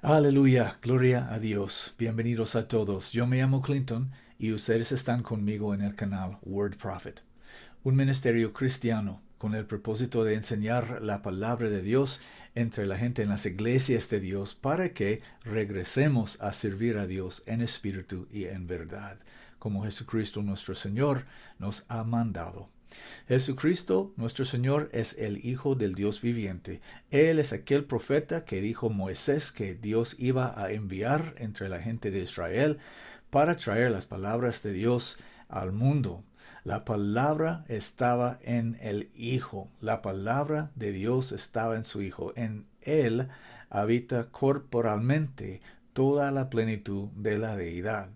Aleluya, gloria a Dios. Bienvenidos a todos. Yo me llamo Clinton y ustedes están conmigo en el canal Word Prophet, un ministerio cristiano con el propósito de enseñar la palabra de Dios entre la gente en las iglesias de Dios para que regresemos a servir a Dios en espíritu y en verdad, como Jesucristo nuestro Señor nos ha mandado. Jesucristo, nuestro Señor, es el Hijo del Dios viviente. Él es aquel profeta que dijo Moisés que Dios iba a enviar entre la gente de Israel para traer las palabras de Dios al mundo. La palabra estaba en el Hijo. La palabra de Dios estaba en su Hijo. En Él habita corporalmente toda la plenitud de la deidad.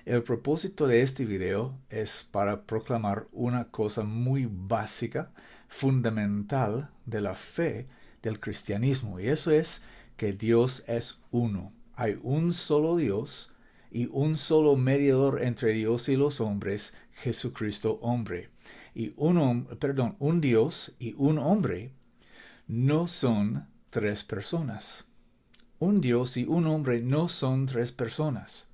El propósito de este video es para proclamar una cosa muy básica, fundamental de la fe del cristianismo, y eso es que Dios es uno. Hay un solo Dios y un solo mediador entre Dios y los hombres, Jesucristo hombre. Y un Dios y un hombre no son tres personas. Un Dios y un hombre no son tres personas.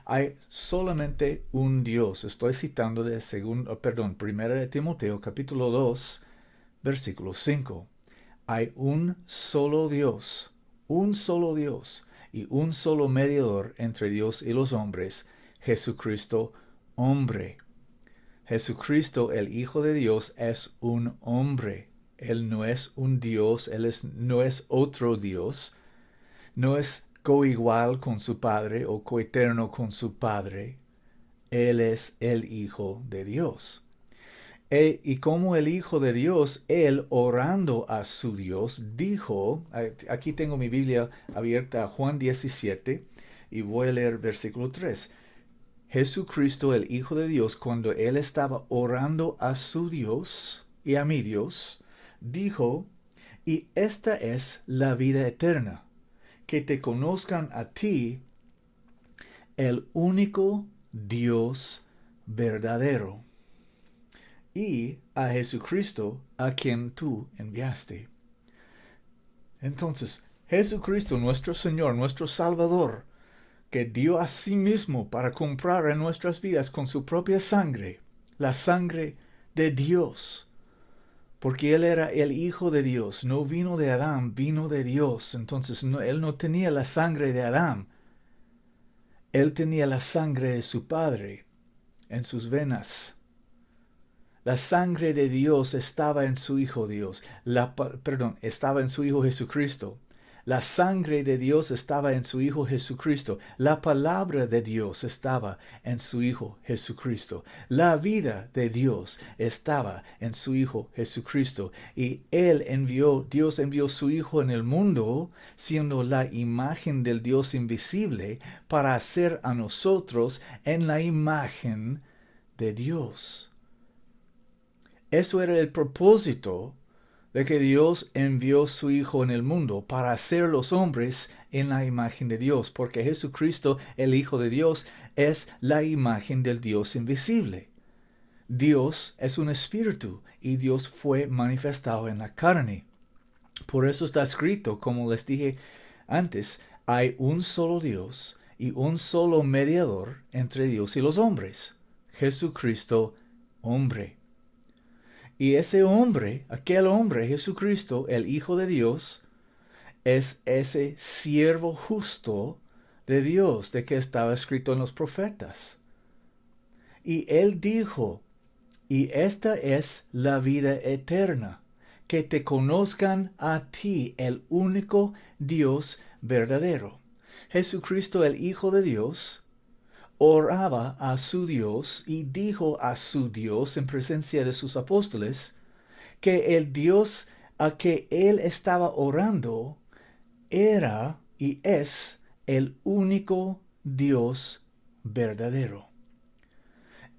Hay solamente un Dios. Estoy citando de Primera de Timoteo, capítulo 2, versículo 5. Hay un solo Dios y un solo mediador entre Dios y los hombres, Jesucristo, hombre. Jesucristo, el Hijo de Dios, es un hombre. Él no es un Dios, no es otro Dios, no es coigual con su Padre o coeterno con su Padre. Él es el Hijo de Dios. Y como el Hijo de Dios, Él orando a su Dios, dijo, aquí tengo mi Biblia abierta a Juan 17 y voy a leer versículo 3. Jesucristo, el Hijo de Dios, cuando Él estaba orando a su Dios y a mi Dios, dijo, y esta es la vida eterna, que te conozcan a ti, el único Dios verdadero, y a Jesucristo a quien tú enviaste. Entonces, Jesucristo, nuestro Señor, nuestro Salvador, que dio a sí mismo para comprar en nuestras vidas con su propia sangre, la sangre de Dios, porque Él era el Hijo de Dios, no vino de Adán, vino de Dios. Entonces Él no tenía la sangre de Adán, Él tenía la sangre de su Padre en sus venas. La sangre de Dios estaba en su Hijo Dios, estaba en su Hijo Jesucristo. La sangre de Dios estaba en su Hijo Jesucristo. La palabra de Dios estaba en su Hijo Jesucristo. La vida de Dios estaba en su Hijo Jesucristo. Y Dios envió su Hijo en el mundo, siendo la imagen del Dios invisible, para hacer a nosotros en la imagen de Dios. Eso era el propósito de que Dios envió su Hijo en el mundo para hacer los hombres en la imagen de Dios, porque Jesucristo, el Hijo de Dios, es la imagen del Dios invisible. Dios es un espíritu y Dios fue manifestado en la carne. Por eso está escrito, como les dije antes, hay un solo Dios y un solo mediador entre Dios y los hombres, Jesucristo, hombre. Y ese hombre, aquel hombre, Jesucristo, el Hijo de Dios, es ese siervo justo de Dios, de que estaba escrito en los profetas. Y Él dijo, y esta es la vida eterna, que te conozcan a ti, el único Dios verdadero. Jesucristo, el Hijo de Dios, oraba a su Dios y dijo a su Dios en presencia de sus apóstoles que el Dios a que él estaba orando era y es el único Dios verdadero.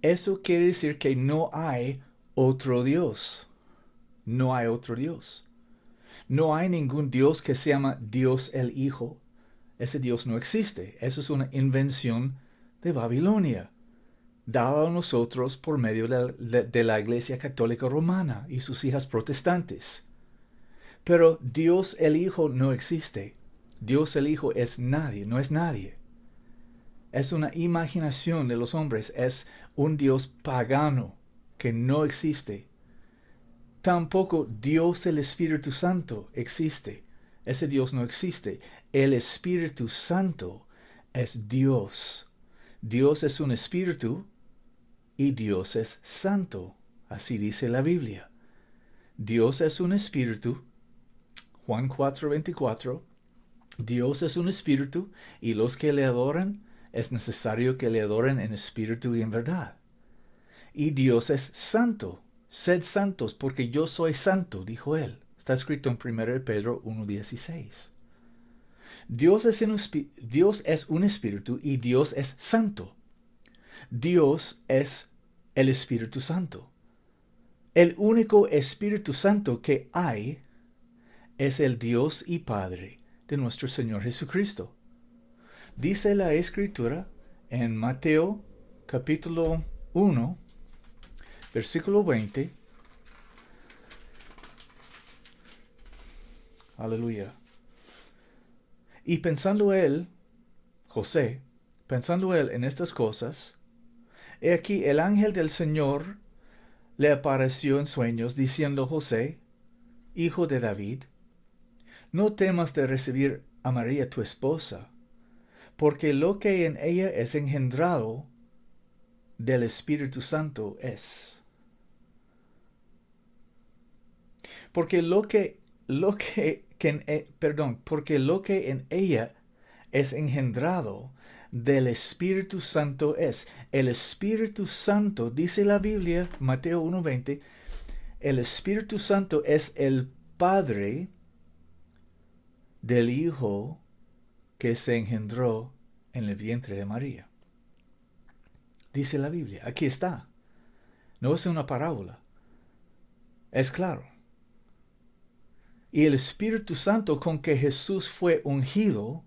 Eso quiere decir que no hay otro Dios. No hay otro Dios. No hay ningún Dios que se llama Dios el Hijo. Ese Dios no existe. Eso es una invención de Babilonia, dado a nosotros por medio de la Iglesia Católica Romana y sus hijas protestantes. Pero Dios el Hijo no existe. Dios el Hijo es nadie, no es nadie. Es una imaginación de los hombres, es un Dios pagano que no existe. Tampoco Dios el Espíritu Santo existe. Ese Dios no existe. El Espíritu Santo es Dios. Dios es un espíritu y Dios es santo. Así dice la Biblia. Dios es un espíritu. Juan 4:24. Dios es un espíritu y los que le adoran es necesario que le adoren en espíritu y en verdad. Y Dios es santo. Sed santos porque yo soy santo, dijo él. Está escrito en 1 Pedro 1:16. Dios es un espíritu y Dios es santo. Dios es el Espíritu Santo. El único Espíritu Santo que hay es el Dios y Padre de nuestro Señor Jesucristo. Dice la Escritura en Mateo capítulo 1, versículo 20. Aleluya. Y pensando él, José, pensando él en estas cosas, he aquí el ángel del Señor le apareció en sueños, diciendo: José, hijo de David, no temas de recibir a María tu esposa, porque lo que en ella es engendrado del Espíritu Santo es. Porque porque lo que en ella es engendrado del Espíritu Santo es. El Espíritu Santo, dice la Biblia, Mateo 1:20, el Espíritu Santo es el Padre del Hijo que se engendró en el vientre de María. Dice la Biblia, aquí está. No es una parábola. Es claro. Y el Espíritu Santo con que Jesús fue ungido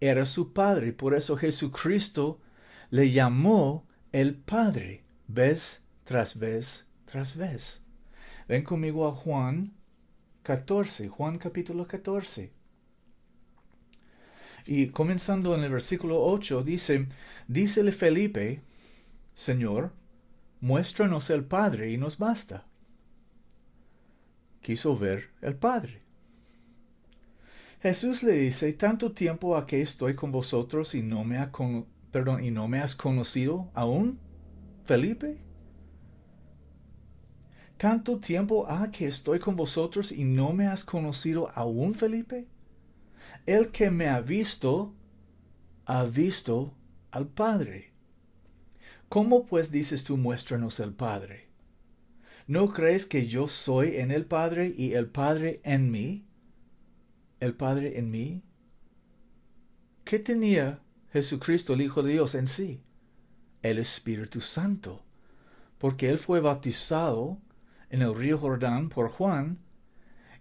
era su Padre. Por eso Jesucristo le llamó el Padre, vez tras vez tras vez. Ven conmigo a Juan 14, Juan capítulo 14. Y comenzando en el versículo 8, dícele Felipe: Señor, muéstranos el Padre y nos basta. Quiso ver el Padre. Jesús le dice: ¿tanto tiempo ha que estoy con vosotros y no me has conocido aún, Felipe? ¿Tanto tiempo ha que estoy con vosotros y no me has conocido aún, Felipe? El que me ha visto al Padre. ¿Cómo pues dices tú: muéstranos el Padre? ¿No crees que yo soy en el Padre y el Padre en mí? ¿El Padre en mí? ¿Qué tenía Jesucristo, el Hijo de Dios, en sí? El Espíritu Santo, porque él fue bautizado en el río Jordán por Juan,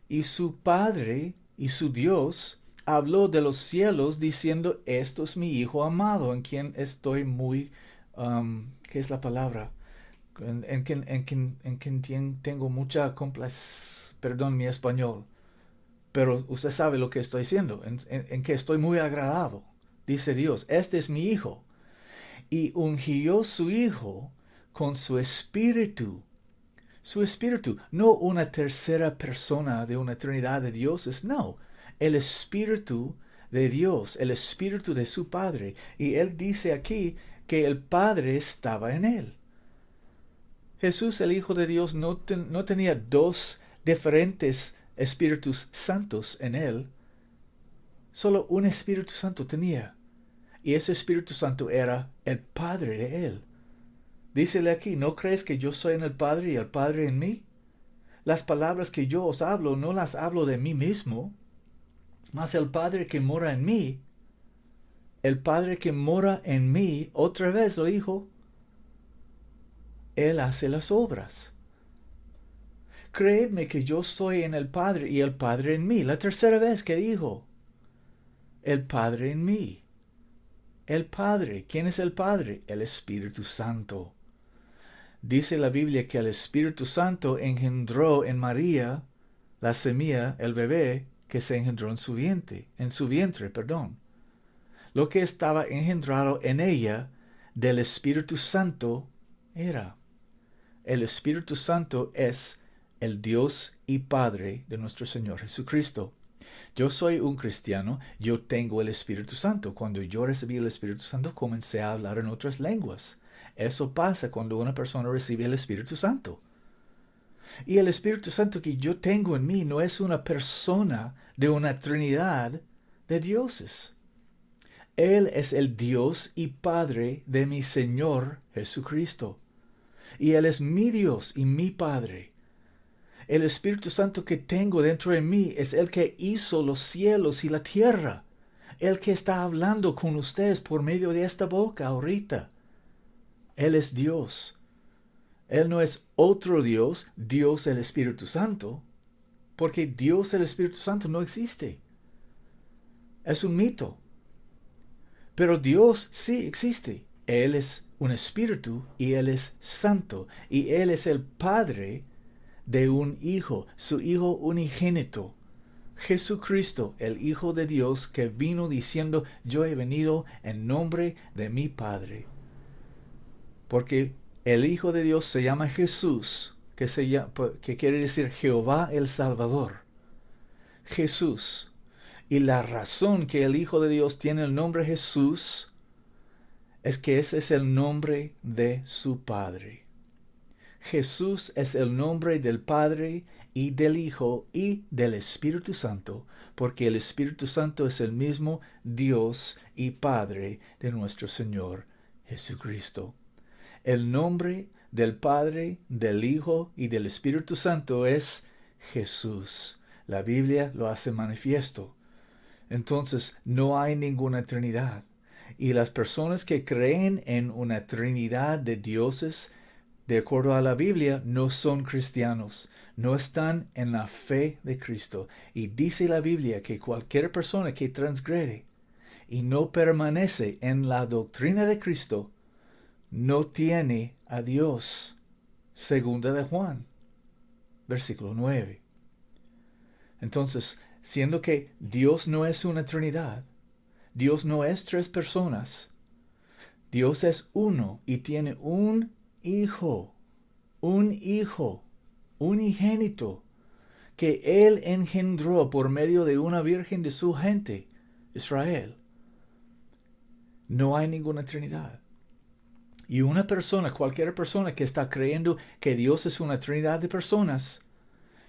y su Padre y su Dios habló de los cielos diciendo: esto es mi Hijo amado, en quien estoy muy, ¿qué es la palabra? En quien tengo mucha complacencia, perdón mi español, pero usted sabe lo que estoy diciendo, en que estoy muy agradado, dice Dios: este es mi Hijo. Y ungió su Hijo con su Espíritu. Su Espíritu, no una tercera persona de una Trinidad de dioses, no. El Espíritu de Dios, el Espíritu de su Padre. Y él dice aquí que el Padre estaba en él. Jesús, el Hijo de Dios, no tenía dos diferentes Espíritus Santos en él. Solo un Espíritu Santo tenía. Y ese Espíritu Santo era el Padre de él. Dícele aquí: ¿no crees que yo soy en el Padre y el Padre en mí? Las palabras que yo os hablo no las hablo de mí mismo, mas el Padre que mora en mí, el Padre que mora en mí, otra vez lo dijo, él hace las obras. Creedme que yo soy en el Padre y el Padre en mí. La tercera vez que dijo, el Padre en mí. El Padre. ¿Quién es el Padre? El Espíritu Santo. Dice la Biblia que el Espíritu Santo engendró en María, la semilla, el bebé, que se engendró en su vientre, perdón. Lo que estaba engendrado en ella del Espíritu Santo era. El Espíritu Santo es el Dios y Padre de nuestro Señor Jesucristo. Yo soy un cristiano, yo tengo el Espíritu Santo. Cuando yo recibí el Espíritu Santo, comencé a hablar en otras lenguas. Eso pasa cuando una persona recibe el Espíritu Santo. Y el Espíritu Santo que yo tengo en mí no es una persona de una trinidad de dioses. Él es el Dios y Padre de mi Señor Jesucristo. Y Él es mi Dios y mi Padre. El Espíritu Santo que tengo dentro de mí es el que hizo los cielos y la tierra. El que está hablando con ustedes por medio de esta boca ahorita. Él es Dios. Él no es otro Dios, Dios el Espíritu Santo, porque Dios el Espíritu Santo no existe. Es un mito. Pero Dios sí existe. Él es un espíritu y Él es santo. Y Él es el Padre de un Hijo, su Hijo unigénito. Jesucristo, el Hijo de Dios, que vino diciendo, yo he venido en nombre de mi Padre. Porque el Hijo de Dios se llama Jesús, que quiere decir Jehová el Salvador. Jesús. Y la razón que el Hijo de Dios tiene el nombre Jesús es que ese es el nombre de su Padre. Jesús es el nombre del Padre y del Hijo y del Espíritu Santo, porque el Espíritu Santo es el mismo Dios y Padre de nuestro Señor Jesucristo. El nombre del Padre, del Hijo y del Espíritu Santo es Jesús. La Biblia lo hace manifiesto. Entonces no hay ninguna Trinidad. Y las personas que creen en una Trinidad de dioses, de acuerdo a la Biblia, no son cristianos, no están en la fe de Cristo. Y dice la Biblia que cualquier persona que transgrede y no permanece en la doctrina de Cristo, no tiene a Dios. Segunda de Juan, versículo 9. Entonces, siendo que Dios no es una Trinidad, Dios no es tres personas, Dios es uno y tiene un hijo, unigénito, que Él engendró por medio de una virgen de su gente, Israel. No hay ninguna Trinidad. Y una persona, cualquier persona que está creyendo que Dios es una Trinidad de personas,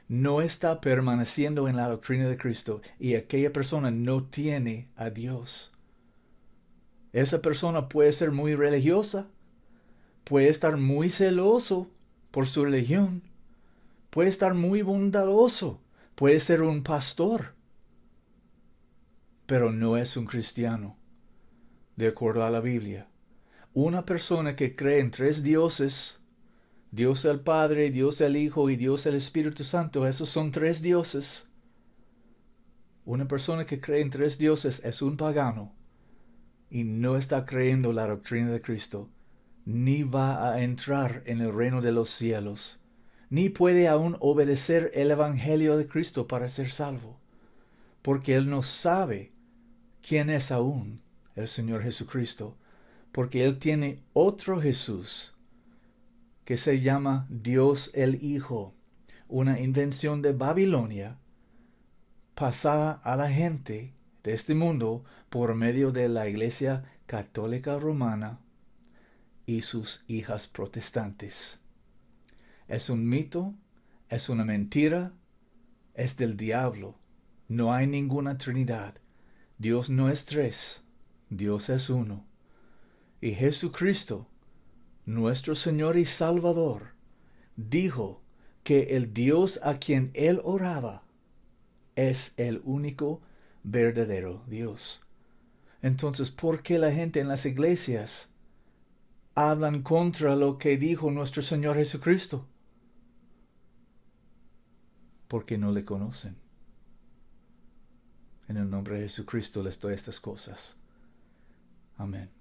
no está permaneciendo en la doctrina de Cristo y aquella persona no tiene a Dios. Esa persona puede ser muy religiosa, puede estar muy celoso por su religión, puede estar muy bondadoso, puede ser un pastor, pero no es un cristiano, de acuerdo a la Biblia. Una persona que cree en tres dioses, Dios el Padre, Dios el Hijo y Dios el Espíritu Santo, esos son tres dioses. Una persona que cree en tres dioses es un pagano y no está creyendo la doctrina de Cristo, ni va a entrar en el reino de los cielos, ni puede aún obedecer el Evangelio de Cristo para ser salvo, porque él no sabe quién es aún el Señor Jesucristo, porque él tiene otro Jesús, que se llama Dios el Hijo, una invención de Babilonia, pasada a la gente de este mundo por medio de la Iglesia Católica Romana y sus hijas protestantes. Es un mito, es una mentira, es del diablo. No hay ninguna Trinidad. Dios no es tres, Dios es uno. Y Jesucristo, nuestro Señor y Salvador, dijo que el Dios a quien Él oraba es el único verdadero Dios. Entonces, ¿por qué la gente en las iglesias hablan contra lo que dijo nuestro Señor Jesucristo? Porque no le conocen. En el nombre de Jesucristo les doy estas cosas. Amén.